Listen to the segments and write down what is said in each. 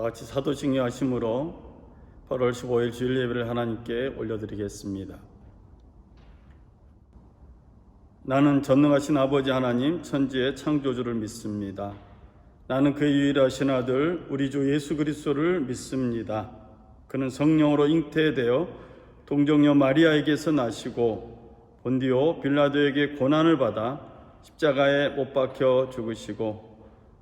같이 사도직 여하심으로 8월 15일 주일 예배를 하나님께 올려드리겠습니다. 나는 전능하신 아버지 하나님 천지의 창조주를 믿습니다. 나는 그의 유일하신 아들 우리 주 예수 그리스도를 믿습니다. 그는 성령으로 잉태되어 동정녀 마리아에게서 나시고 본디오 빌라도에게 고난을 받아 십자가에 못 박혀 죽으시고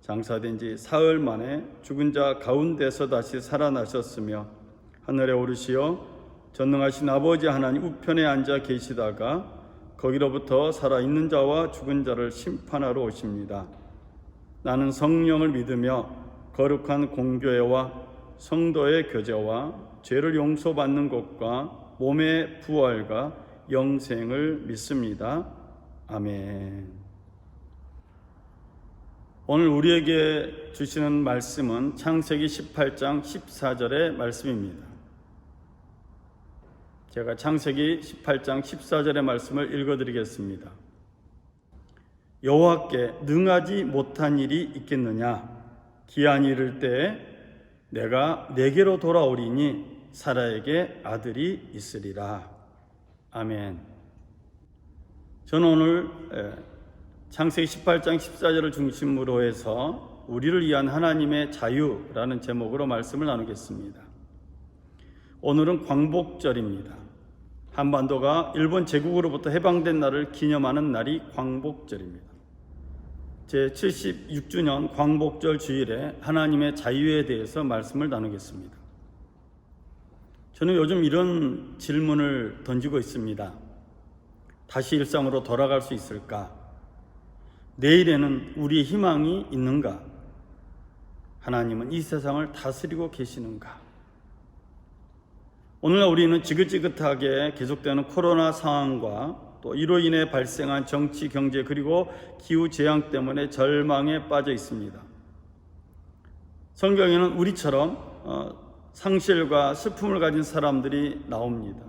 장사된 지 사흘 만에 죽은 자 가운데서 다시 살아나셨으며 하늘에 오르시어 전능하신 아버지 하나님 우편에 앉아 계시다가 거기로부터 살아있는 자와 죽은 자를 심판하러 오십니다. 나는 성령을 믿으며 거룩한 공교회와 성도의 교제와 죄를 용서받는 것과 몸의 부활과 영생을 믿습니다. 아멘. 오늘 우리에게 주시는 말씀은 창세기 18장 14절의 말씀입니다. 제가 창세기 18장 14절의 말씀을 읽어드리겠습니다. 여호와께 능하지 못한 일이 있겠느냐? 기한이 이를 때에 내가 내게로 돌아오리니 사라에게 아들이 있으리라. 아멘. 저는 오늘 창세기 18장 14절을 중심으로 해서 우리를 위한 하나님의 자유라는 제목으로 말씀을 나누겠습니다. 오늘은 광복절입니다. 한반도가 일본 제국으로부터 해방된 날을 기념하는 날이 광복절입니다. 제76주년 광복절 주일에 하나님의 자유에 대해서 말씀을 나누겠습니다. 저는 요즘 이런 질문을 던지고 있습니다. 다시 일상으로 돌아갈 수 있을까? 내일에는 우리의 희망이 있는가? 하나님은 이 세상을 다스리고 계시는가? 오늘날 우리는 지긋지긋하게 계속되는 코로나 상황과 또 이로 인해 발생한 정치, 경제 그리고 기후 재앙 때문에 절망에 빠져 있습니다. 성경에는 우리처럼 상실과 슬픔을 가진 사람들이 나옵니다.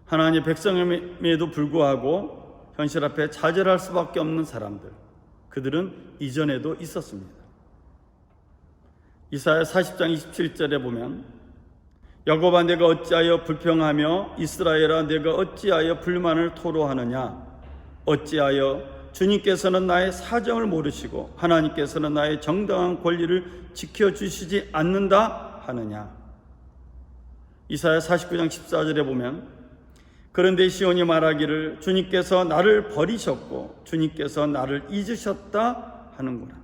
하나님의 백성임에도 불구하고 현실 앞에 좌절할 수밖에 없는 사람들, 그들은 이전에도 있었습니다. 이사야 40장 27절에 보면 야곱아 내가 어찌하여 불평하며 이스라엘아 내가 어찌하여 불만을 토로하느냐? 어찌하여 주님께서는 나의 사정을 모르시고 하나님께서는 나의 정당한 권리를 지켜주시지 않는다 하느냐? 이사야 49장 14절에 보면 그런데 시온이 말하기를 주님께서 나를 버리셨고 주님께서 나를 잊으셨다 하는구나.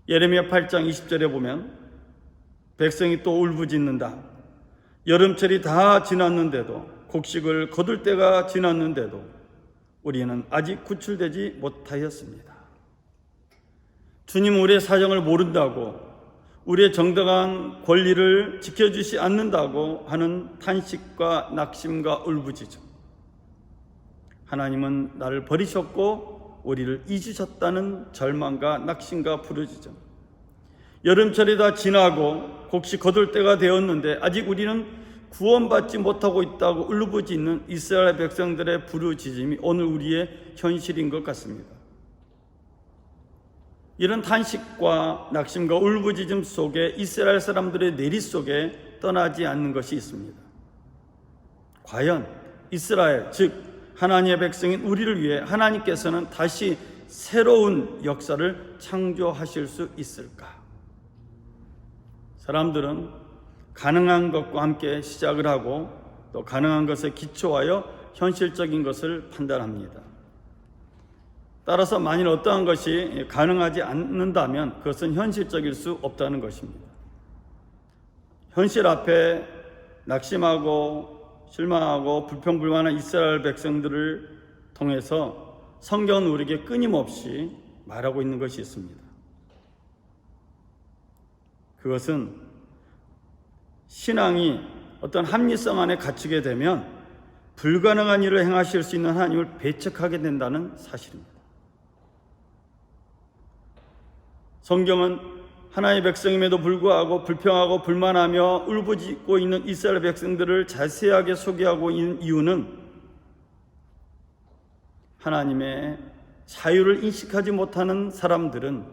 예레미야 8장 20절에 보면 백성이 또 울부짖는다. 여름철이 다 지났는데도 곡식을 거둘 때가 지났는데도 우리는 아직 구출되지 못하였습니다. 주님 우리의 사정을 모른다고 우리의 정당한 권리를 지켜주지 않는다고 하는 탄식과 낙심과 울부짖음. 하나님은 나를 버리셨고 우리를 잊으셨다는 절망과 낙심과 부르짖음. 여름철이 다 지나고 곡식 거둘 때가 되었는데 아직 우리는 구원받지 못하고 있다고 울부짖는 이스라엘 백성들의 부르짖음이 오늘 우리의 현실인 것 같습니다. 이런 탄식과 낙심과 울부짖음 속에 이스라엘 사람들의 내리 속에 떠나지 않는 것이 있습니다. 과연 이스라엘, 즉 하나님의 백성인 우리를 위해 하나님께서는 다시 새로운 역사를 창조하실 수 있을까? 사람들은 가능한 것과 함께 시작을 하고 또 가능한 것에 기초하여 현실적인 것을 판단합니다. 따라서 만일 어떠한 것이 가능하지 않는다면 그것은 현실적일 수 없다는 것입니다. 현실 앞에 낙심하고 실망하고 불평불만한 이스라엘 백성들을 통해서 성경은 우리에게 끊임없이 말하고 있는 것이 있습니다. 그것은 신앙이 어떤 합리성 안에 갇히게 되면 불가능한 일을 행하실 수 있는 하나님을 배척하게 된다는 사실입니다. 성경은 하나님의 백성임에도 불구하고 불평하고 불만하며 울부짖고 있는 이스라엘 백성들을 자세하게 소개하고 있는 이유는 하나님의 자유를 인식하지 못하는 사람들은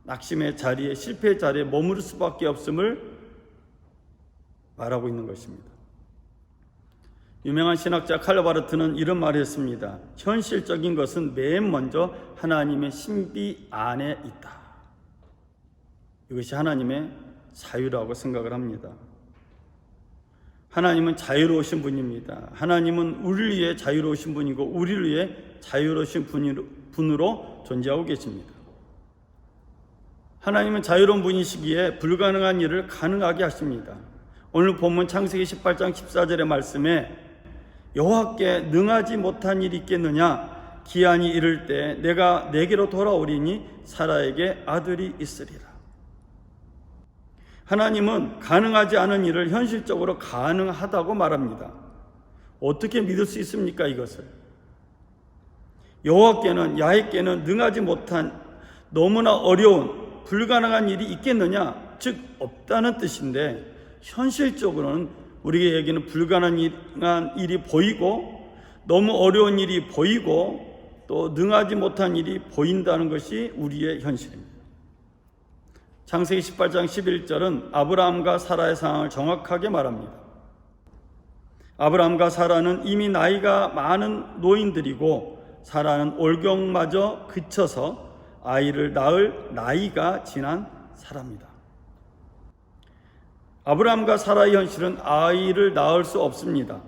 낙심의 자리에, 실패의 자리에 머무를 수밖에 없음을 말하고 있는 것입니다. 유명한 신학자 칼 바르트는 이런 말을 했습니다. 현실적인 것은 맨 먼저 하나님의 신비 안에 있다. 이것이 하나님의 자유라고 생각을 합니다. 하나님은 자유로우신 분입니다. 하나님은 우리를 위해 자유로우신 분이고 우리를 위해 자유로우신 분으로 존재하고 계십니다. 하나님은 자유로운 분이시기에 불가능한 일을 가능하게 하십니다. 오늘 본문 창세기 18장 14절의 말씀에 여호와께 능하지 못한 일이 있겠느냐, 기한이 이를 때 내가 내게로 돌아오리니 사라에게 아들이 있으리라. 하나님은 가능하지 않은 일을 현실적으로 가능하다고 말합니다. 어떻게 믿을 수 있습니까, 이것을? 여호와께는, 야훼께는 능하지 못한, 너무나 어려운, 불가능한 일이 있겠느냐? 즉 없다는 뜻인데, 현실적으로는 우리에게는 불가능한 일이 보이고 너무 어려운 일이 보이고 또 능하지 못한 일이 보인다는 것이 우리의 현실입니다. 창세기 18장 11절은 아브라함과 사라의 상황을 정확하게 말합니다. 아브라함과 사라는 이미 나이가 많은 노인들이고 사라는 올경마저 그쳐서 아이를 낳을 나이가 지난 사람이다. 아브라함과 사라의 현실은 아이를 낳을 수 없습니다.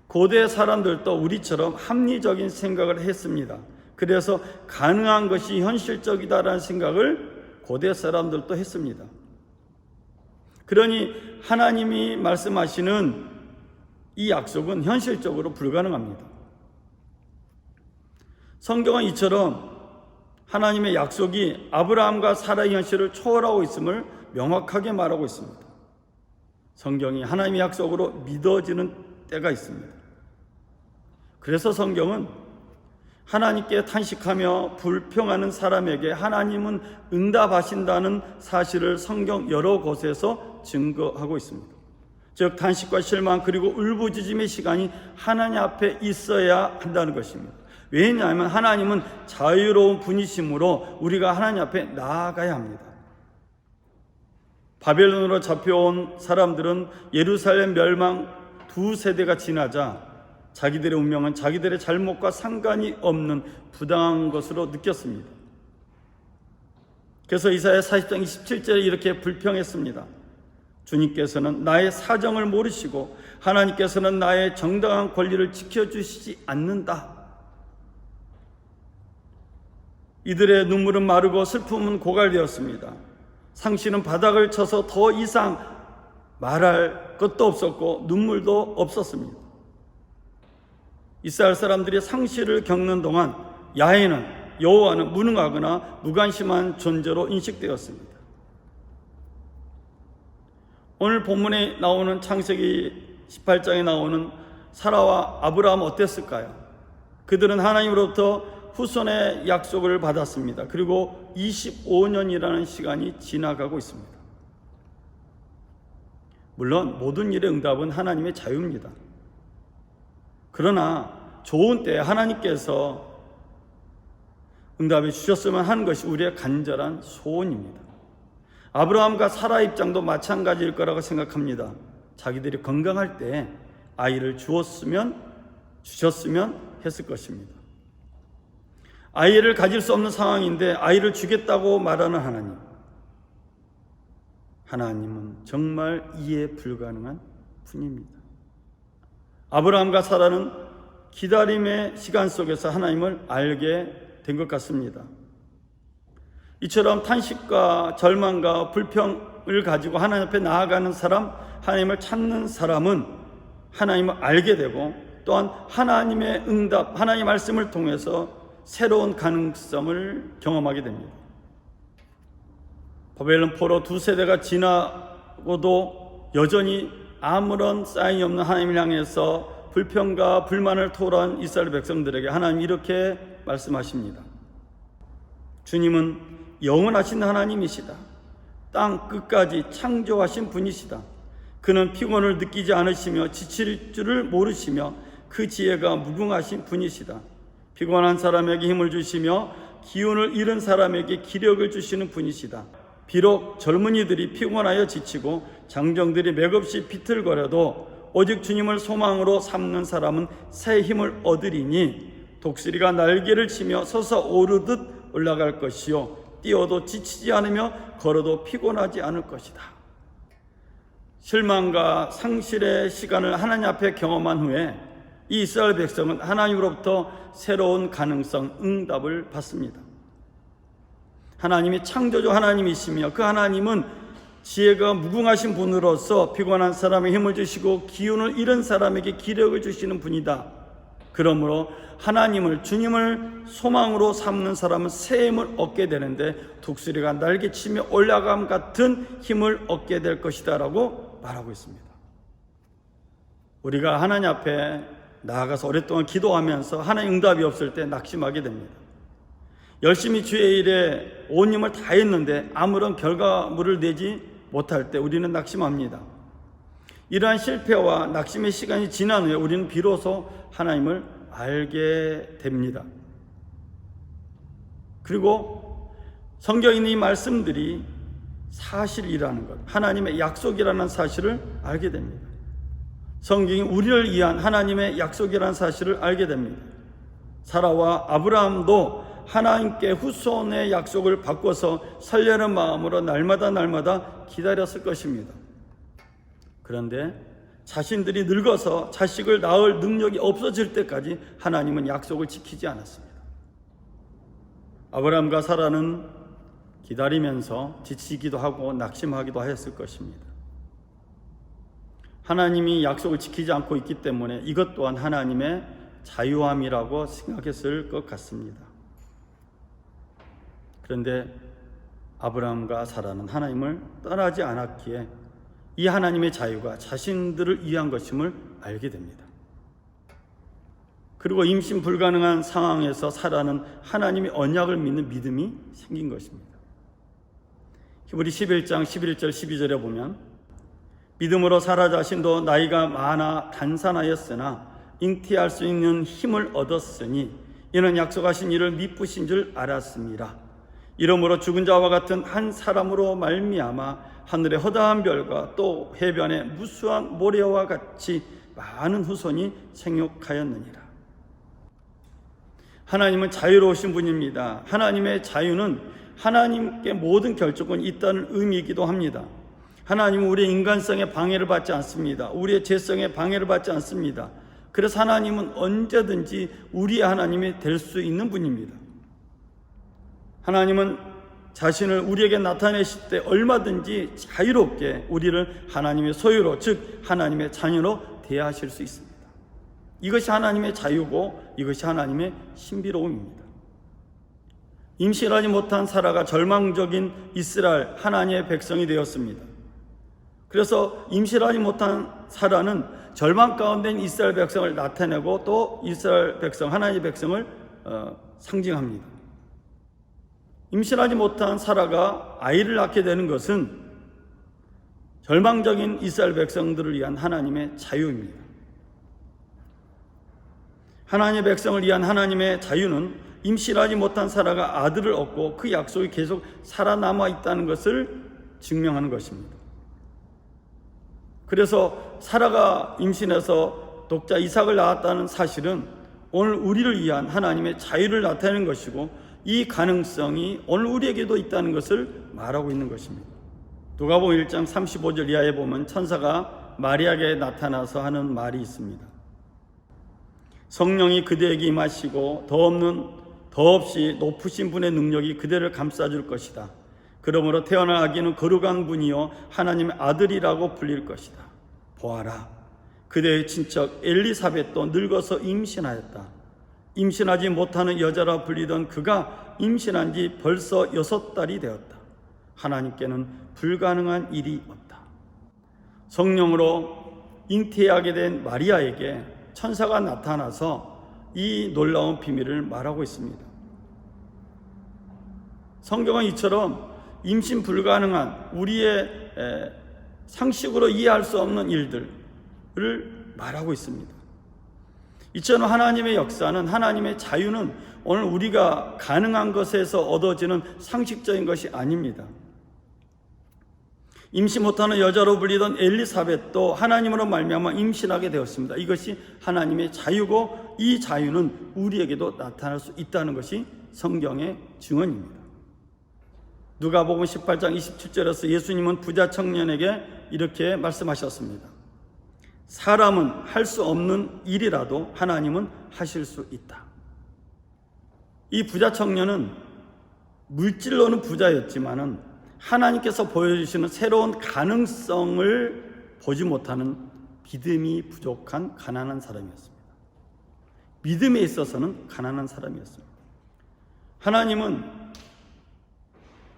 고대 사람들도 우리처럼 합리적인 생각을 했습니다. 그래서 가능한 것이 현실적이다라는 생각을 고대 사람들도 했습니다. 그러니 하나님이 말씀하시는 이 약속은 현실적으로 불가능합니다. 성경은 이처럼 하나님의 약속이 아브라함과 사라의 현실을 초월하고 있음을 명확하게 말하고 있습니다. 성경이 하나님의 약속으로 믿어지는 때가 있습니다. 그래서 성경은 하나님께 탄식하며 불평하는 사람에게 하나님은 응답하신다는 사실을 성경 여러 곳에서 증거하고 있습니다. 즉 탄식과 실망 그리고 울부짖음의 시간이 하나님 앞에 있어야 한다는 것입니다. 왜냐하면 하나님은 자유로운 분이시므로 우리가 하나님 앞에 나아가야 합니다. 바벨론으로 잡혀온 사람들은 예루살렘 멸망 2세대가 지나자 자기들의 운명은 자기들의 잘못과 상관이 없는 부당한 것으로 느꼈습니다. 그래서 이사야 40장 27절에 이렇게 불평했습니다. 주님께서는 나의 사정을 모르시고 하나님께서는 나의 정당한 권리를 지켜주시지 않는다. 이들의 눈물은 마르고 슬픔은 고갈되었습니다. 상실은 바닥을 쳐서 더 이상 말할 것도 없었고 눈물도 없었습니다. 이스라엘 사람들이 상실을 겪는 동안 야훼는 여호와는 무능하거나 무관심한 존재로 인식되었습니다. 오늘 본문에 나오는 창세기 18장에 나오는 사라와 아브라함은 어땠을까요? 그들은 하나님으로부터 후손의 약속을 받았습니다. 그리고 25년이라는 시간이 지나가고 있습니다. 물론 모든 일의 응답은 하나님의 자유입니다. 그러나 좋은 때에 하나님께서 응답해 주셨으면 하는 것이 우리의 간절한 소원입니다. 아브라함과 사라 입장도 마찬가지일 거라고 생각합니다. 자기들이 건강할 때 아이를 주셨으면 했을 것입니다. 아이를 가질 수 없는 상황인데 아이를 주겠다고 말하는 하나님은 정말 이해 불가능한 분입니다. 아브라함과 사라는 기다림의 시간 속에서 하나님을 알게 된 것 같습니다. 이처럼 탄식과 절망과 불평을 가지고 하나님 앞에 나아가는 사람, 하나님을 찾는 사람은 하나님을 알게 되고 또한 하나님의 응답, 하나님의 말씀을 통해서 새로운 가능성을 경험하게 됩니다. 바벨론 포로 2세대가 지나고도 여전히 아무런 사인이 없는 하나님을 향해서 불평과 불만을 토로한 이스라엘 백성들에게 하나님이 이렇게 말씀하십니다. 주님은 영원하신 하나님이시다. 땅 끝까지 창조하신 분이시다. 그는 피곤을 느끼지 않으시며 지칠 줄을 모르시며 그 지혜가 무궁하신 분이시다. 피곤한 사람에게 힘을 주시며 기운을 잃은 사람에게 기력을 주시는 분이시다. 비록 젊은이들이 피곤하여 지치고 장정들이 맥없이 비틀거려도 오직 주님을 소망으로 삼는 사람은 새 힘을 얻으리니 독수리가 날개를 치며 솟아오르듯 올라갈 것이요 뛰어도 지치지 않으며 걸어도 피곤하지 않을 것이다. 실망과 상실의 시간을 하나님 앞에 경험한 후에 이 이스라엘 백성은 하나님으로부터 새로운 가능성, 응답을 받습니다. 하나님이 창조주 하나님이시며 그 하나님은 지혜가 무궁하신 분으로서 피곤한 사람의 힘을 주시고 기운을 잃은 사람에게 기력을 주시는 분이다. 그러므로 하나님을, 주님을 소망으로 삼는 사람은 새 힘을 얻게 되는데 독수리가 날개치며 올라감 같은 힘을 얻게 될 것이다 라고 말하고 있습니다. 우리가 하나님 앞에 나아가서 오랫동안 기도하면서 하나님 응답이 없을 때 낙심하게 됩니다. 열심히 주의 일에 온 힘을 다했는데 아무런 결과물을 내지 못할 때 우리는 낙심합니다. 이러한 실패와 낙심의 시간이 지난 후에 우리는 비로소 하나님을 알게 됩니다. 그리고 성경에 있는 이 말씀들이 사실이라는 것, 하나님의 약속이라는 사실을 알게 됩니다. 성경이 우리를 위한 하나님의 약속이라는 사실을 알게 됩니다. 사라와 아브라함도 하나님께 후손의 약속을 바꿔서 설레는 마음으로 날마다 기다렸을 것입니다. 그런데 자신들이 늙어서 자식을 낳을 능력이 없어질 때까지 하나님은 약속을 지키지 않았습니다. 아브라함과 사라는 기다리면서 지치기도 하고 낙심하기도 하였을 것입니다. 하나님이 약속을 지키지 않고 있기 때문에 이것 또한 하나님의 자유함이라고 생각했을 것 같습니다. 그런데 아브라함과 사라는 하나님을 떠나지 않았기에 이 하나님의 자유가 자신들을 위한 것임을 알게 됩니다. 그리고 임신 불가능한 상황에서 사라는 하나님의 언약을 믿는 믿음이 생긴 것입니다. 히브리 11장 11절 12절에 보면 믿음으로 사라 자신도 나이가 많아 단산하였으나 잉태할 수 있는 힘을 얻었으니 이는 약속하신 이를 미쁘신 줄 알았습니다. 이러므로 죽은 자와 같은 한 사람으로 말미암아 하늘의 허다한 별과 또 해변의 무수한 모래와 같이 많은 후손이 생육하였느니라. 하나님은 자유로우신 분입니다. 하나님의 자유는 하나님께 모든 결정권이 있다는 의미이기도 합니다. 하나님은 우리의 인간성에 방해를 받지 않습니다. 우리의 죄성에 방해를 받지 않습니다. 그래서 하나님은 언제든지 우리의 하나님이 될 수 있는 분입니다. 하나님은 자신을 우리에게 나타내실 때 얼마든지 자유롭게 우리를 하나님의 소유로, 즉 하나님의 자녀로 대하실 수 있습니다. 이것이 하나님의 자유고 이것이 하나님의 신비로움입니다. 임신하지 못한 사라가 절망적인 이스라엘 하나님의 백성이 되었습니다. 그래서 임신하지 못한 사라는 절망 가운데 있는 이스라엘 백성을 나타내고 또 이스라엘 백성, 하나님의 백성을 상징합니다. 임신하지 못한 사라가 아이를 낳게 되는 것은 절망적인 이스라엘 백성들을 위한 하나님의 자유입니다. 하나님의 백성을 위한 하나님의 자유는 임신하지 못한 사라가 아들을 얻고 그 약속이 계속 살아남아 있다는 것을 증명하는 것입니다. 그래서 사라가 임신해서 독자 이삭을 낳았다는 사실은 오늘 우리를 위한 하나님의 자유를 나타내는 것이고 이 가능성이 오늘 우리에게도 있다는 것을 말하고 있는 것입니다. 누가복음 1장 35절 이하에 보면 천사가 마리아에게 나타나서 하는 말이 있습니다. 성령이 그대에게 임하시고 더없이 높으신 분의 능력이 그대를 감싸줄 것이다. 그러므로 태어날 아기는 거룩한 분이요 하나님의 아들이라고 불릴 것이다. 보아라, 그대의 친척 엘리사벳도 늙어서 임신하였다. 임신하지 못하는 여자라 불리던 그가 임신한 지 벌써 6달이 되었다. 하나님께는 불가능한 일이 없다. 성령으로 잉태하게 된 마리아에게 천사가 나타나서 이 놀라운 비밀을 말하고 있습니다. 성경은 이처럼 임신 불가능한 우리의 상식으로 이해할 수 없는 일들을 말하고 있습니다. 이처럼 하나님의 역사는, 하나님의 자유는 오늘 우리가 가능한 것에서 얻어지는 상식적인 것이 아닙니다. 임신 못하는 여자로 불리던 엘리사벳도 하나님으로 말미암아 임신하게 되었습니다. 이것이 하나님의 자유고, 이 자유는 우리에게도 나타날 수 있다는 것이 성경의 증언입니다. 누가복음 18장 27절에서 예수님은 부자 청년에게 이렇게 말씀하셨습니다. 사람은 할 수 없는 일이라도 하나님은 하실 수 있다. 이 부자 청년은 물질로는 부자였지만은 하나님께서 보여주시는 새로운 가능성을 보지 못하는 믿음이 부족한 가난한 사람이었습니다. 믿음에 있어서는 가난한 사람이었습니다. 하나님은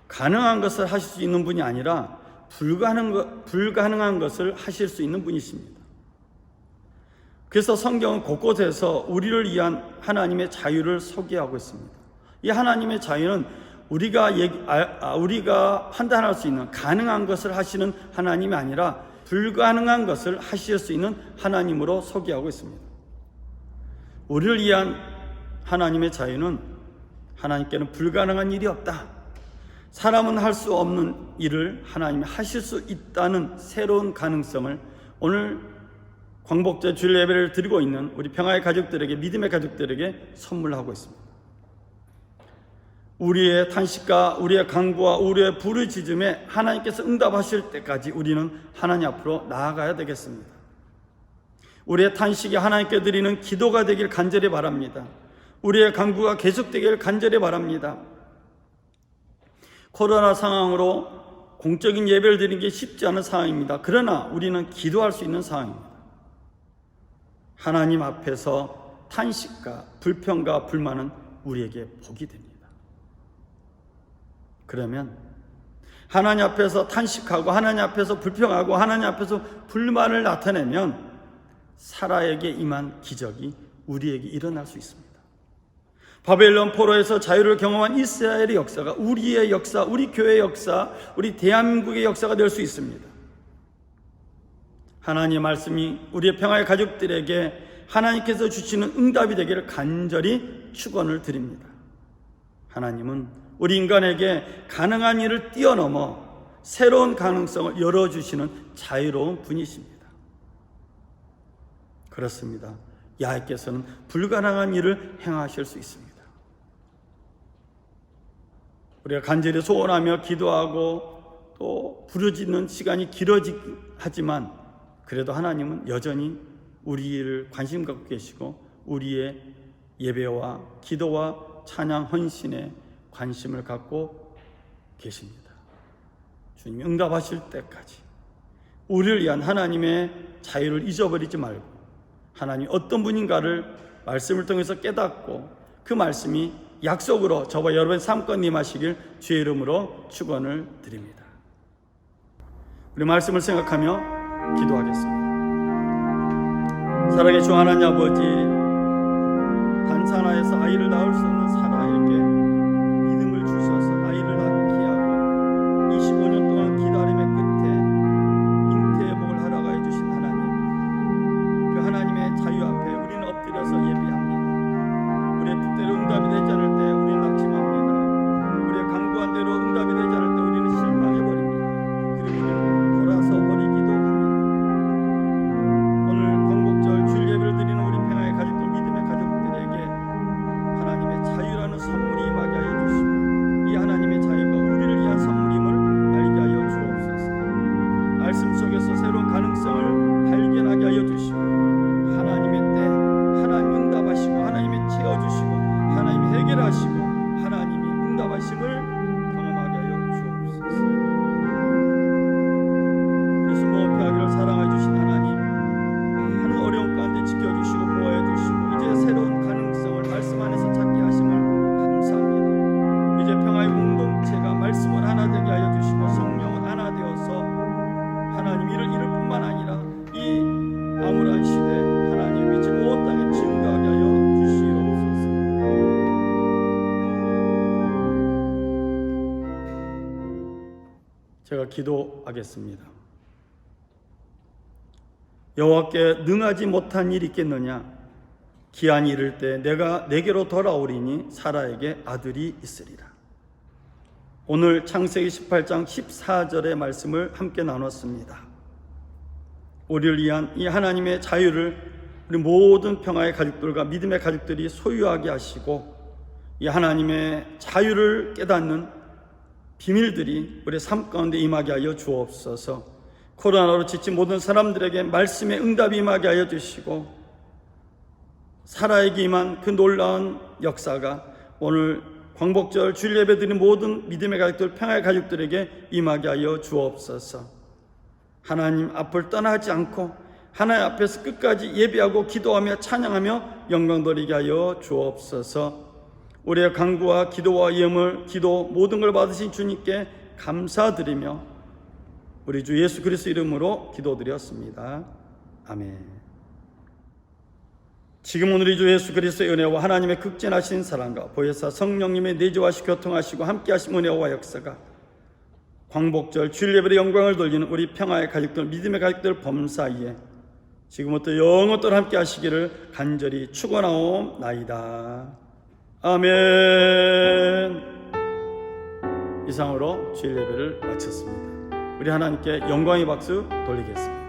가능한 것을 하실 수 있는 분이 아니라 불가능한 것을 하실 수 있는 분이십니다. 그래서 성경은 곳곳에서 우리를 위한 하나님의 자유를 소개하고 있습니다. 이 하나님의 자유는 우리가 판단할 수 있는 가능한 것을 하시는 하나님이 아니라 불가능한 것을 하실 수 있는 하나님으로 소개하고 있습니다. 우리를 위한 하나님의 자유는 하나님께는 불가능한 일이 없다. 사람은 할 수 없는 일을 하나님이 하실 수 있다는 새로운 가능성을 오늘 광복절 주일 예배를 드리고 있는 우리 평화의 가족들에게, 믿음의 가족들에게 선물하고 있습니다. 우리의 탄식과 우리의 간구와 우리의 부르짖음에 하나님께서 응답하실 때까지 우리는 하나님 앞으로 나아가야 되겠습니다. 우리의 탄식이 하나님께 드리는 기도가 되길 간절히 바랍니다. 우리의 간구가 계속되길 간절히 바랍니다. 코로나 상황으로 공적인 예배를 드리는 게 쉽지 않은 상황입니다. 그러나 우리는 기도할 수 있는 상황입니다. 하나님 앞에서 탄식과 불평과 불만은 우리에게 복이 됩니다. 그러면 하나님 앞에서 탄식하고 하나님 앞에서 불평하고 하나님 앞에서 불만을 나타내면 사라에게 임한 기적이 우리에게 일어날 수 있습니다. 바벨론 포로에서 자유를 경험한 이스라엘의 역사가 우리의 역사, 우리 교회의 역사, 우리 대한민국의 역사가 될 수 있습니다. 하나님의 말씀이 우리의 평화의 가족들에게 하나님께서 주시는 응답이 되기를 간절히 축원을 드립니다. 하나님은 우리 인간에게 가능한 일을 뛰어넘어 새로운 가능성을 열어주시는 자유로운 분이십니다. 그렇습니다. 야훼께서는 불가능한 일을 행하실 수 있습니다. 우리가 간절히 소원하며 기도하고 또 부르짖는 시간이 길어지긴 하지만 그래도 하나님은 여전히 우리를 관심 갖고 계시고 우리의 예배와 기도와 찬양 헌신에 관심을 갖고 계십니다. 주님이 응답하실 때까지 우리를 위한 하나님의 자유를 잊어버리지 말고 하나님 어떤 분인가를 말씀을 통해서 깨닫고 그 말씀이 약속으로 저와 여러분의 삶권 임하시길 주의 이름으로 축원을 드립니다. 우리 말씀을 생각하며 기도하겠습니다. 사랑의 주 하나님 아버지, 단산하에서 아이를 낳을 수 없는 사라에게 믿음을 주셔서 아이를 낳게 하고 25년 동안 기다림의 끝에 잉태의 복을 허락하여 주신 하나님, 그 하나님의 자유 앞에 우리는 엎드려서 예배합니다. 우리의 뜻대로 응답이 되지 않을 때 우리는 낙심합니다. 우리의 간구한 대로 응답이 되지 않을 때 우리는 실망해버립니다. 그리고 우리는 돌아서 버리기도 합니다. 오늘 광복절 주일 예배를 드리는 우리 평화의 가족들, 믿음의 가족들에게 하나님의 자유라는 선물이 임하게 하여 주시고 이 하나님의 자유가 우리를 위한 선물임을 알게 하여 주옵소서. 말씀 속에서 새로운 가능성을 발견하게 하여 주시고 하나님의 때 하나님이 응답하시고 하나님이 채워주시고 하나님이 해결하시고 하나님이 응답하심을 경험하게 하여 주옵소서. 우리 순복음 교회를 사랑해 주신 하나님, 많은 어려움 가운데 지켜주시고 보호해 주시고 이제 새로운 가능성을 말씀 안에서 찾게 하심을 감사합니다. 이제 평화의 공동체가 말씀을 하나 되게 하여 주시고 성령은 하나 되어서 하나님 이를 이룰 뿐만 아니라 이 암울한 시대 하나님의 빛을 온 땅에 증거하게 하여 주시옵소서. 제가 기도하겠습니다. 여호와께 능하지 못한 일이 있겠느냐? 기한이 이를 때 내가 내게로 돌아오리니 사라에게 아들이 있으리라. 오늘 창세기 18장 14절의 말씀을 함께 나눴습니다. 우리를 위한 이 하나님의 자유를 우리 모든 평화의 가족들과 믿음의 가족들이 소유하게 하시고, 이 하나님의 자유를 깨닫는 비밀들이 우리의 삶 가운데 임하게 하여 주옵소서. 코로나로 지친 모든 사람들에게 말씀의 응답이 임하게 하여 주시고, 사라에게 임한 그 놀라운 역사가 오늘 광복절 주일 예배 드린 모든 믿음의 가족들, 평화의 가족들에게 임하게 하여 주옵소서. 하나님 앞을 떠나지 않고 하나님 앞에서 끝까지 예배하고 기도하며 찬양하며 영광 돌리게 하여 주옵소서. 우리의 간구와 기도와 예물, 기도 모든 걸 받으신 주님께 감사드리며 우리 주 예수 그리스도 이름으로 기도드렸습니다. 아멘. 지금은 우리 주 예수 그리스도의 은혜와 하나님의 극진하신 사랑과 보혜사 성령님의 내주하시 교통하시고 함께하신 은혜와 역사가 광복절 주일 예배의 영광을 돌리는 우리 평화의 가족들, 믿음의 가족들 범사이에 지금부터 영원토록 함께하시기를 간절히 축원하옵나이다. 아멘. 이상으로 주일 예배를 마쳤습니다. 우리 하나님께 영광의 박수 돌리겠습니다.